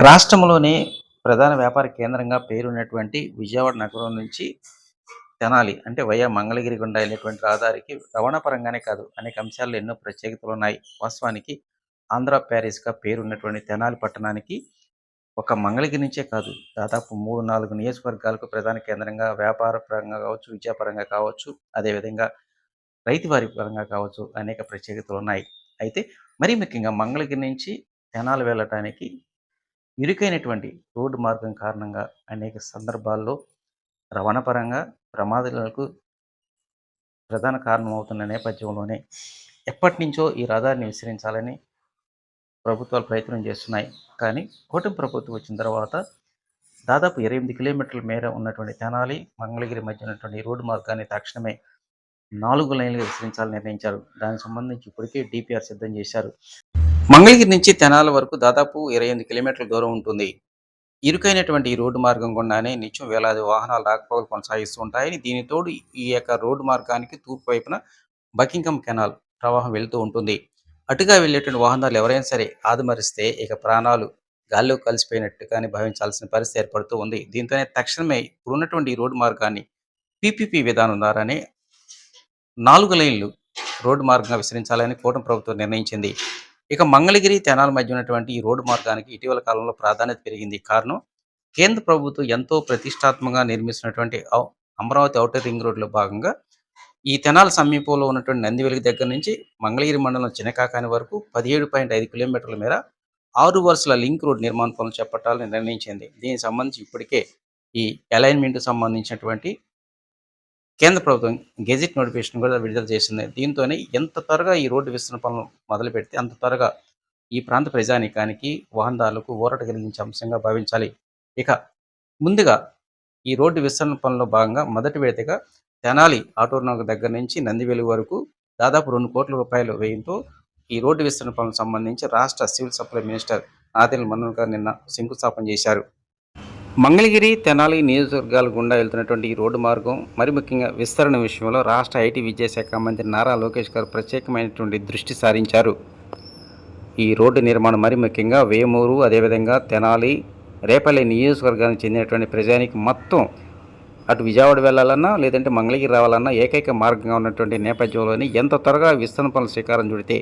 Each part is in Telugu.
రాష్ట్రంలోనే ప్రధాన వ్యాపార కేంద్రంగా పేరున్నటువంటి విజయవాడ నగరం నుంచి తెనాలి అంటే వయా మంగళగిరి గుండా వెళ్ళేటువంటి రహదారికి రవాణా పరంగానే కాదు అనేక అంశాల్లో ఎన్నో ప్రత్యేకతలు ఉన్నాయి. వాస్తవానికి ఆంధ్ర ప్యారిస్‌గా పేరున్నటువంటి తెనాలి పట్టణానికి ఒక మంగళగిరి నుంచే కాదు దాదాపు 3, 4 నియోజకవర్గాలకు ప్రధాన కేంద్రంగా వ్యాపార పరంగా కావచ్చు, విద్యాపరంగా కావచ్చు, అదేవిధంగా రైతువారి పరంగా కావచ్చు అనేక ప్రత్యేకతలు ఉన్నాయి. అయితే మరీ ముఖ్యంగా మంగళగిరి నుంచి తెనాలి వెళ్ళటానికి ఇరుకైనటువంటి రోడ్డు మార్గం కారణంగా అనేక సందర్భాల్లో రవాణా పరంగా ప్రమాదాలకు ప్రధాన కారణమవుతున్న నేపథ్యంలోనే ఎప్పటినుంచో ఈ రహదారిని విస్తరించాలని ప్రభుత్వాలు ప్రయత్నం చేస్తున్నాయి. కానీ కూటమి ప్రభుత్వం వచ్చిన తర్వాత దాదాపు 28 కిలోమీటర్ల మేర ఉన్నటువంటి తెనాలి, మంగళగిరి మధ్య ఉన్నటువంటి ఈ రోడ్డు మార్గాన్ని తక్షణమే 4 లైన్లుగా విస్తరించాలని నిర్ణయించారు. దానికి సంబంధించి ఇప్పటికే డిపిఆర్ సిద్ధం చేశారు. మంగళగిరి నుంచి తెనాలి వరకు దాదాపు 28 కిలోమీటర్ల దూరం ఉంటుంది. ఇరుకైనటువంటి ఈ రోడ్డు మార్గం గుండానే నిత్యం వేలాది వాహనాలు రాకపోకలు కొనసాగిస్తూ ఉంటాయని, దీనికి తోడు ఈ యొక్క రోడ్డు మార్గానికి తూర్పు వైపున బకింగ్హామ్ కెనాల్ ప్రవాహం వెళ్తూ ఉంటుంది. అటుగా వెళ్ళేటువంటి వాహనాలు ఎవరైనా సరే ఆదమరిస్తే ఇక ప్రాణాలు గాల్లో కలిసిపోయినట్టుగానే భావించాల్సిన పరిస్థితి ఏర్పడుతూ ఉంది. దీంతోనే తక్షణమే ఇప్పుడున్నటువంటి ఈ రోడ్డు మార్గాన్ని పీపీపీ విధానం ద్వారానే 4 లైన్లు రోడ్డు మార్గంగా విస్తరించాలని కూటమి ప్రభుత్వం నిర్ణయించింది. ఇక మంగళగిరి, తెనాలి మధ్య ఉన్నటువంటి ఈ రోడ్డు మార్గానికి ఇటీవల కాలంలో ప్రాధాన్యత పెరిగింది. కారణం కేంద్ర ప్రభుత్వం ఎంతో ప్రతిష్టాత్మకంగా నిర్మిస్తున్నటువంటి అమరావతి ఔటర్ రింగ్ రోడ్‌లో భాగంగా ఈ తెనాలి సమీపంలో ఉన్నటువంటి నందివెలుగు దగ్గర నుంచి మంగళగిరి మండలం చినకాకాని వరకు 17.5 కిలోమీటర్ల మేర 6 వరుసల లింక్ రోడ్ నిర్మాణ పనులు చేపట్టాలని నిర్ణయించింది. దీనికి సంబంధించి ఇప్పటికే ఈ అలైన్‌మెంట్‌కి సంబంధించినటువంటి కేంద్ర ప్రభుత్వం గెజిట్ నోటిఫికేషన్ కూడా విడుదల చేసింది. దీంతోనే ఎంత త్వరగా ఈ రోడ్డు విస్తరణ పనులు మొదలుపెడితే అంత త్వరగా ఈ ప్రాంత ప్రజానీకానికి, వాహనదారులకు ఊరట కలిగించే అంశంగా భావించాలి. ఇక ముందుగా ఈ రోడ్డు విస్తరణ పనుల్లో భాగంగా మొదటి విడతగా తెనాలి ఆటోనగర్ దగ్గర నుంచి నందివెలుగు వరకు దాదాపు 2 కోట్ల రూపాయల వ్యయంతో ఈ రోడ్డు విస్తరణ పనులకు సంబంధించి రాష్ట్ర civil supply minister Nadendla Manohar గారు నిన్న శంకుస్థాపన చేశారు. మంగళగిరి, తెనాలి నియోజకవర్గాల గుండా వెళ్తున్నటువంటి ఈ రోడ్డు మార్గం మరి ముఖ్యంగా విస్తరణ విషయంలో రాష్ట్ర ఐటీ విద్యాశాఖ మంత్రి నారా లోకేష్ గారు ప్రత్యేకమైనటువంటి దృష్టి సారించారు. ఈ రోడ్డు నిర్మాణం మరి ముఖ్యంగా వేమూరు, అదేవిధంగా తెనాలి, రేపల్లి నియోజకవర్గానికి చెందినటువంటి ప్రజానికి మొత్తం అటు విజయవాడ వెళ్ళాలన్నా లేదంటే మంగళగిరి రావాలన్నా ఏకైక మార్గంగా ఉన్నటువంటి నేపథ్యంలోని ఎంత త్వరగా విస్తరణ పనులు శ్రీకారం చుడితే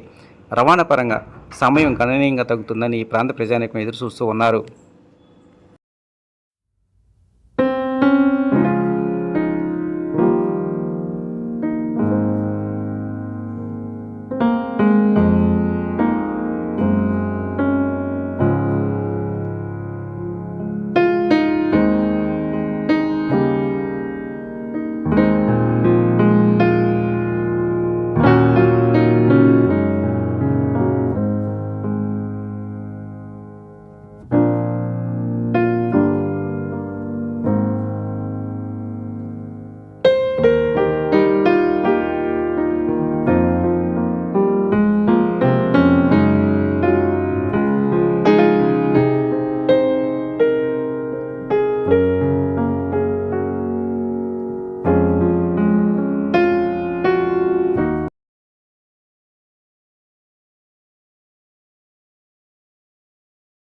రవాణా పరంగా సమయం గణనీయంగా తగ్గుతుందని ఈ ప్రాంత ప్రజానీకం ఎదురు చూస్తూ ఉన్నారు.